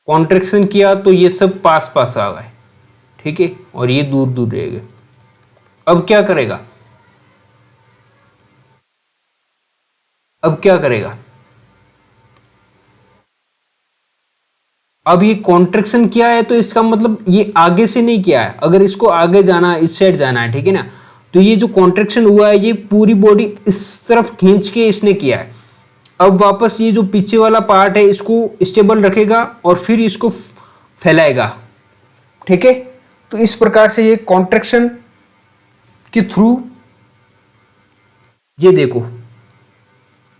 कॉन्ट्रैक्शन किया तो ये सब पास पास आ गए, ठीक है, और ये दूर दूर रह गए। अब क्या करेगा, अब क्या करेगा, अब ये कॉन्ट्रैक्शन किया है तो इसका मतलब ये आगे से नहीं किया है। अगर इसको आगे जाना है, इस साइड जाना है, ठीक है ना, तो ये जो कॉन्ट्रैक्शन हुआ है ये पूरी बॉडी इस तरफ खींच के इसने किया है। अब वापस ये जो पीछे वाला पार्ट है इसको स्टेबल रखेगा और फिर इसको फैलाएगा, ठीक है। तो इस प्रकार से ये कॉन्ट्रैक्शन के थ्रू, ये देखो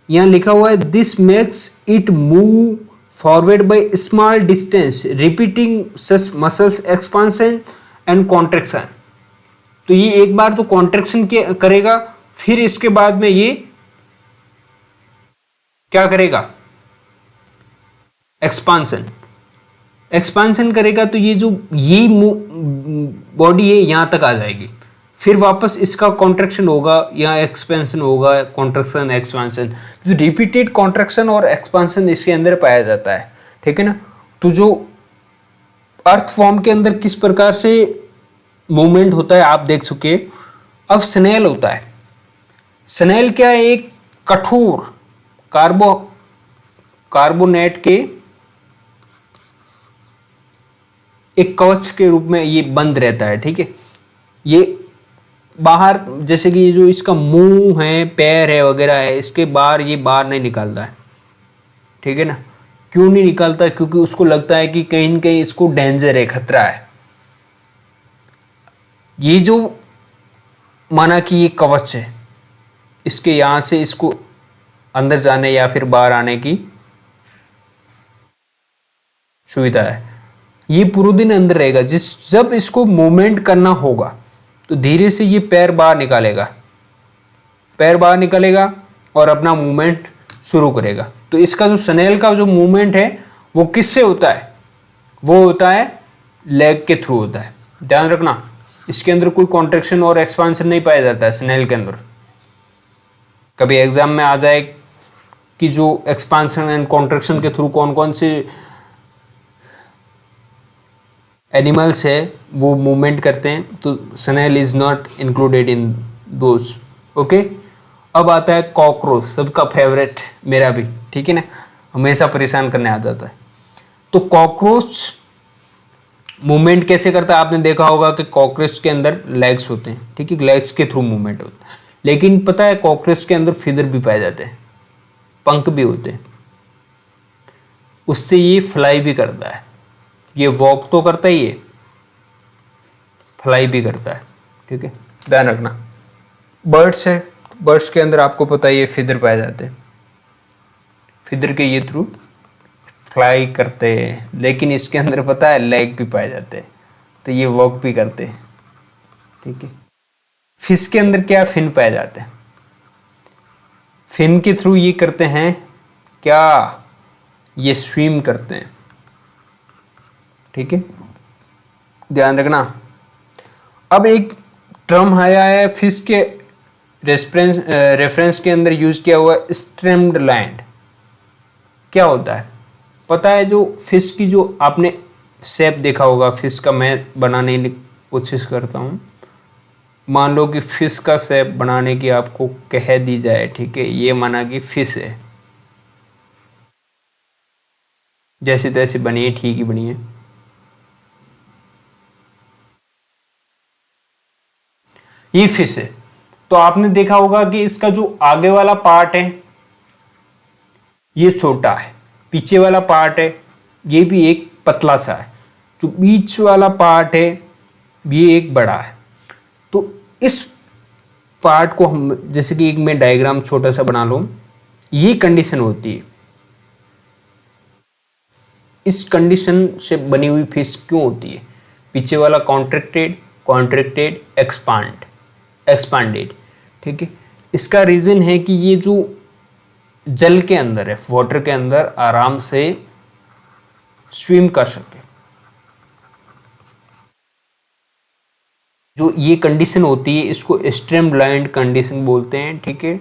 यहां लिखा हुआ है this makes it move forward by small distance repeating such muscles expansion and contraction. तो ये एक बार तो कॉन्ट्रैक्शन करेगा, फिर इसके बाद में ये क्या करेगा, एक्सपांशन, एक्सपांशन करेगा। तो ये जो ये बॉडी है यहां तक आ जाएगी, फिर वापस इसका कॉन्ट्रैक्शन होगा, या एक्सपेंशन होगा, कॉन्ट्रैक्शन एक्सपेंशन। जो रिपीटेड कॉन्ट्रैक्शन और एक्सपेंशन इसके अंदर पाया जाता है, ठीक है ना। तो जो अर्थवॉर्म के अंदर किस प्रकार से मूवमेंट होता है आप देख चुके। अब स्नेल होता है। स्नेल क्या है, एक कठोर कार्बोनेट के एक कवच के रूप में ये बंद रहता है, ठीक है। ये बाहर, जैसे कि ये जो इसका मुंह है, पैर है वगैरह है, इसके बाहर ये बाहर नहीं निकालता है, ठीक है ना। क्यों नहीं निकालता? क्योंकि उसको लगता है कि कहीं न कहीं इसको डेंजर है, खतरा है। ये जो माना कि ये कवच है, इसके यहां से इसको अंदर जाने या फिर बाहर आने की सुविधा है। ये पूरे दिन अंदर रहेगा। जब इसको मूवमेंट करना होगा तो धीरे से ये पैर बाहर निकालेगा, पैर बाहर निकालेगा और अपना मूवमेंट शुरू करेगा। तो इसका जो स्नेल का जो मूवमेंट है वो किससे होता है? वो होता है लेग के थ्रू होता है। ध्यान रखना, इसके अंदर कोई कॉन्ट्रैक्शन और एक्सपांशन नहीं पाया जाता है स्नेल के अंदर। कभी एग्जाम में आ जाए की जो एक्सपांशन एंड कॉन्ट्रैक्शन के थ्रू कौन कौन से एनिमल्स है वो मूवमेंट करते हैं, तो snail is not included in those. Okay, अब आता है कॉकरोच, सबका फेवरेट, मेरा भी, ठीक है ना, हमेशा परेशान करने आ जाता है। तो कॉकरोच मूवमेंट कैसे करता है? आपने देखा होगा कि कॉकरोच के अंदर लेग्स होते हैं, ठीक है, लेग्स के थ्रू मूवमेंट होता है। लेकिन पता है कॉकरोच के अंदर फीदर भी पाए जाते हैं, पंख भी होते हैं, उससे ये फ्लाई भी करता है। ये वॉक तो करता ही है, फ्लाई भी करता है, ठीक है, ध्यान रखना। बर्ड्स है, बर्ड्स के अंदर आपको पता ही है फीदर पाए जाते हैं, फीदर के ये थ्रू फ्लाई करते हैं। लेकिन इसके अंदर पता है लेग भी पाए जाते हैं, तो ये वॉक भी करते हैं, ठीक है। फिश के अंदर क्या फिन पाए जाते हैं, फिन के थ्रू ये करते हैं क्या, ये स्विम करते हैं, ठीक है, ध्यान रखना। अब एक टर्म आया है फिश के रेफरेंस के अंदर यूज किया हुआ, स्ट्रेम्ड लैंड। क्या होता है पता है? जो फिश की जो आपने शेप देखा होगा फिश का, मैं बनाने की कोशिश करता हूँ। मान लो कि फिश का शेप बनाने की आपको कह दी जाए, ठीक है, ये माना कि फिश है, जैसे तैसे बनी है, ठीक ही बनी है। ये फिश है, तो आपने देखा होगा कि इसका जो आगे वाला पार्ट है ये छोटा है, पीछे वाला पार्ट है ये भी एक पतला सा है, जो बीच वाला पार्ट है ये एक बड़ा है। तो इस पार्ट को हम, जैसे कि एक मैं डायग्राम छोटा सा बना लूं, ये कंडीशन होती है। इस कंडीशन से बनी हुई फिश क्यों होती है? पीछे वाला कॉन्ट्रैक्टेड, कॉन्ट्रैक्टेड, एक्सपांडेड, ठीक है। इसका रीजन है कि ये जो जल के अंदर है, वाटर के अंदर आराम से स्विम कर सके। जो ये कंडीशन होती है इसको स्ट्रीमलाइंड कंडीशन बोलते हैं, ठीक है।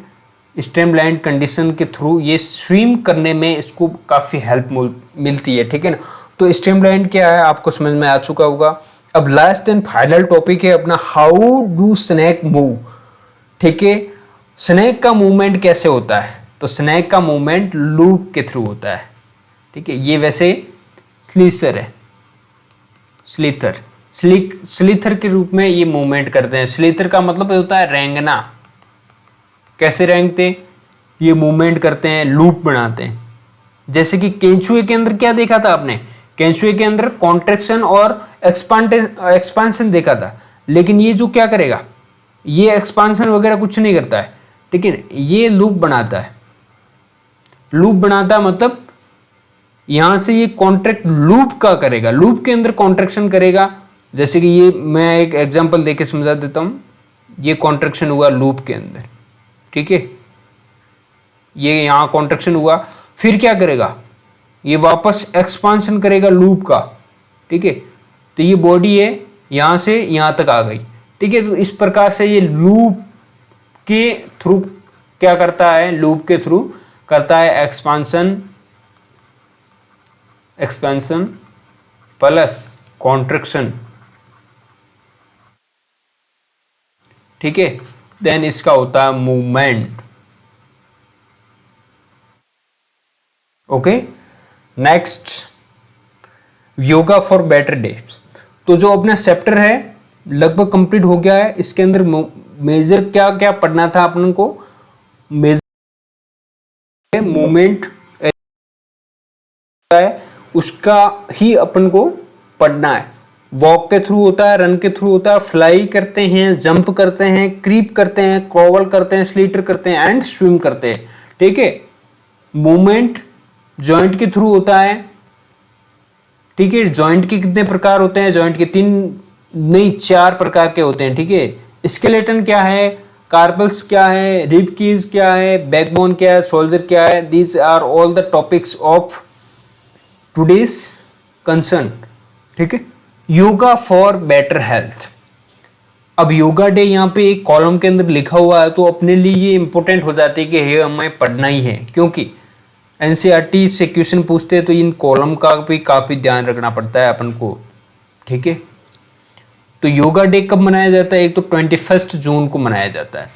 स्ट्रीमलाइंड कंडीशन के थ्रू ये स्विम करने में इसको काफ़ी हेल्प मिलती है, ठीक है ना। तो स्ट्रीमलाइंड क्या है आपको समझ में आ चुका होगा। अब लास्ट एंड फाइनल टॉपिक है अपना, हाउ डू स्नेक मूव, ठीक है। स्नेक का मूवमेंट कैसे होता है? तो स्नेक का मूवमेंट लूप के थ्रू होता है, ठीक है। ये वैसे स्लीथर है, स्लीथर के रूप में ये मूवमेंट करते हैं। स्लीथर का मतलब होता है रेंगना। कैसे रेंगते? ये मूवमेंट करते हैं, लूप बनाते हैं। जैसे कि केंचुए के अंदर क्या देखा था आपने? केंचुए के अंदर कॉन्ट्रैक्शन और एक्सपांशन देखा था। लेकिन ये जो क्या करेगा, ये एक्सपांशन वगैरह कुछ नहीं करता है, ठीक है। ये लूप बनाता है, लूप बनाता है मतलब यहां से ये कॉन्ट्रैक्ट लूप का करेगा, लूप के अंदर कॉन्ट्रैक्शन करेगा। जैसे कि ये मैं एक एग्जांपल देके समझा देता हूं। ये कॉन्ट्रैक्शन हुआ लूप के अंदर, ठीक है, ये यहां कॉन्ट्रैक्शन हुआ, फिर क्या करेगा, ये वापस एक्सपांशन करेगा लूप का, ठीक है। तो ये बॉडी है यहां से यहां तक आ गई, ठीक है। तो इस प्रकार से ये लूप के थ्रू क्या करता है, लूप के थ्रू करता है एक्सपेंशन प्लस कॉन्ट्रैक्शन, ठीक है। देन इसका होता है movement. Okay, next yoga for better days. तो जो अपना चैप्टर है लगभग कंप्लीट हो गया है। इसके अंदर मेजर क्या क्या पढ़ना था अपन को, मेजर मूवमेंट है उसका ही अपन को पढ़ना है। वॉक के थ्रू होता है, रन के थ्रू होता है, फ्लाई करते हैं, जंप करते हैं, क्रीप करते हैं, क्रॉवल करते हैं, स्लीटर करते हैं एंड स्विम करते हैं, ठीक है। मूवमेंट जॉइंट के थ्रू होता है, ठीक है। जॉइंट के कितने प्रकार होते हैं? जॉइंट के 4 प्रकार के होते हैं, ठीक है। स्केलेटन क्या है, कार्पल्स क्या है, रिब कीज क्या है, बैकबोन क्या है, शोल्डर क्या है। These are all the topics of today's concern, ठीक है। Yoga for better health. अब योगा डे यहाँ पे एक कॉलम के अंदर लिखा हुआ है, तो अपने लिए ये इंपॉर्टेंट हो जाती है कि ये हमें पढ़ना ही है, क्योंकि एनसीईआरटी से क्वेश्चन पूछते हैं तो इन कॉलम का भी काफी ध्यान रखना पड़ता है अपन को, ठीक है। तो योगा डे कब मनाया जाता है? एक तो 21 जून को मनाया जाता है।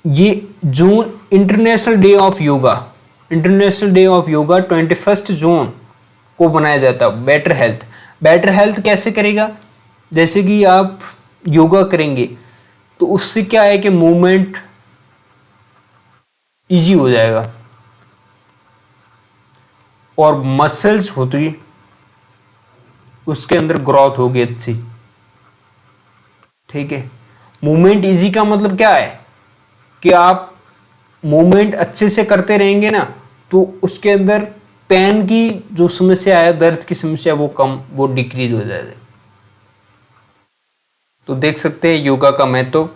ये June international day of yoga, international day of yoga 21 June को मनाया जाता है। बेटर हेल्थ कैसे करेगा? जैसे कि आप योगा करेंगे तो उससे क्या है कि मूवमेंट इजी हो जाएगा और मसल्स होती उसके अंदर ग्रोथ होगी अच्छी, ठीक है। मूवमेंट इजी का मतलब क्या है कि आप मूवमेंट अच्छे से करते रहेंगे ना तो उसके अंदर पेन की जो समस्या है, दर्द की समस्या, वो डिक्रीज हो जाएगी। तो देख सकते हैं योगा का महत्व।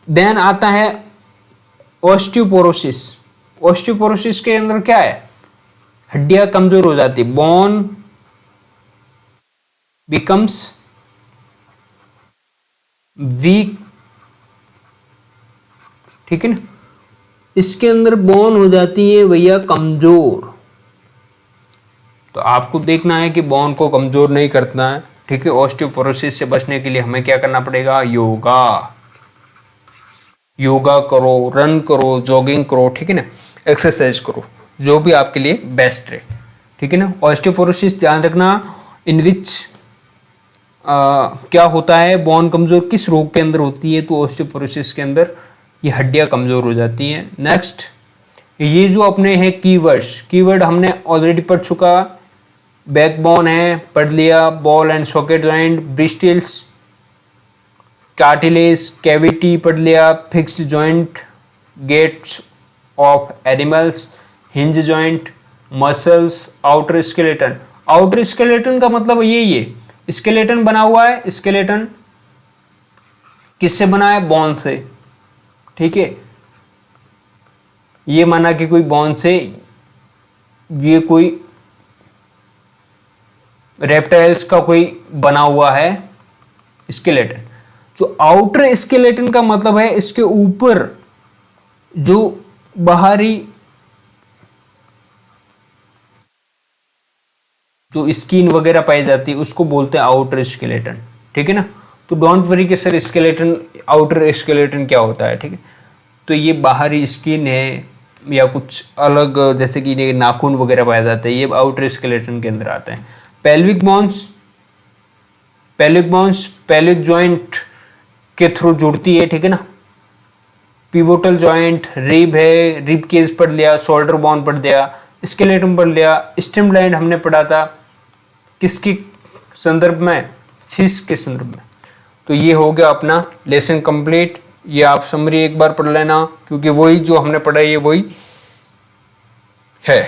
देन आता है ऑस्टियोपोरोसिस। ऑस्टियोपोरोसिस के अंदर क्या है? हड्डियां कमजोर हो जाती, बोन बिकम्स वीक, ठीक है ना। इसके अंदर बोन हो जाती है भैया कमजोर। तो आपको देखना है कि बोन को कमजोर नहीं करना है, ठीक है। ऑस्टियोपोरोसिस से बचने के लिए हमें क्या करना पड़ेगा? योगा करो, रन करो, जॉगिंग करो, ठीक है ना, एक्सरसाइज करो, जो भी आपके लिए बेस्ट है, ठीक है ना। ऑस्टियोपोरोसिस ध्यान रखना, इन विच क्या होता है, बोन कमजोर किस रोग के अंदर होती है? तो ऑस्टियोपोरोसिस के अंदर ये हड्डियां कमजोर हो जाती हैं। नेक्स्ट, ये जो अपने हैं कीवर्ड हमने ऑलरेडी पढ़ चुका। बैकबोन है, पढ़ लिया। Ball and socket joint, bristles, cartilage, cavity पढ़ लिया। Fixed joint, gaits of animals, hinge joint, muscles, outer skeleton. Outer skeleton का मतलब यही है, स्केलेटन बना हुआ है। स्केलेटन किससे बना है? बोन से, ठीक है। ये माना कि कोई बोन से, ये कोई रेप्टाइल्स का कोई बना हुआ है स्केलेटन। जो आउटर स्केलेटन का मतलब है इसके ऊपर जो बाहरी जो स्किन वगैरह पाई जाती है उसको बोलते हैं आउटर स्केलेटन, ठीक है ना। तो डोंट वरी कि सर स्केलेटन, आउटर स्केलेटन क्या होता है, ठीक है। तो ये बाहरी स्किन है या कुछ अलग, जैसे कि नाखून वगैरह पाए जाते हैं, ये आउटर स्केलेटन के अंदर आते हैं। पेल्विक बोन्स पेल्विक जॉइंट के थ्रू जुड़ती है, ठीक है ना। पिवोटल जॉइंट, रिब है, रिब केज पढ़ लिया। शोल्डर बोन पढ़ लिया, स्केलेटन पढ़ लिया। स्ट्रीमलाइन हमने पढ़ा था किसके संदर्भ में? फिश के संदर्भ में। तो ये हो गया अपना लेसन कंप्लीट। ये आप समरी एक बार पढ़ लेना, क्योंकि वही जो हमने पढ़ा है ये वही है।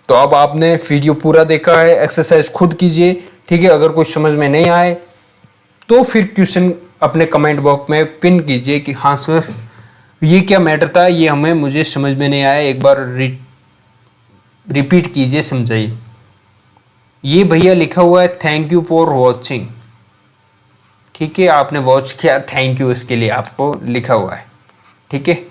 तो अब आपने वीडियो पूरा देखा है, एक्सरसाइज खुद कीजिए, ठीक है। अगर कुछ समझ में नहीं आए तो फिर क्वेश्चन अपने कमेंट बॉक्स में पिन कीजिए कि हाँ सर ये क्या मैटर था, ये मुझे समझ में नहीं आया, एक बार रिपीट कीजिए, समझाइए। ये भैया लिखा हुआ है थैंक यू फॉर वॉचिंग, ठीक है। आपने वॉच किया, थैंक यू, इसके लिए आपको लिखा हुआ है, ठीक है।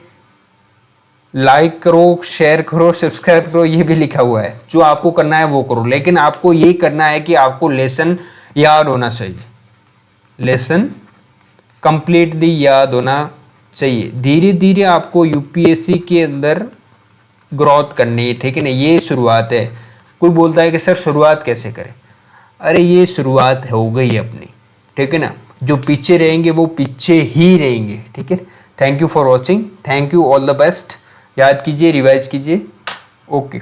लाइक करो, शेयर करो, सब्सक्राइब करो, ये भी लिखा हुआ है। जो आपको करना है वो करो, लेकिन आपको ये करना है कि आपको लेसन याद होना चाहिए, लेसन कंप्लीटली याद होना चाहिए। धीरे धीरे आपको यूपीएससी के अंदर ग्रोथ करनी है, ठीक है ना। ये शुरुआत है। कोई बोलता है कि सर शुरुआत कैसे करें? अरे ये शुरुआत हो गई अपनी, ठीक है ना। जो पीछे रहेंगे वो पीछे ही रहेंगे, ठीक है। Thank you for watching, thank you, all the best. याद कीजिए, रिवाइज कीजिए, ओके।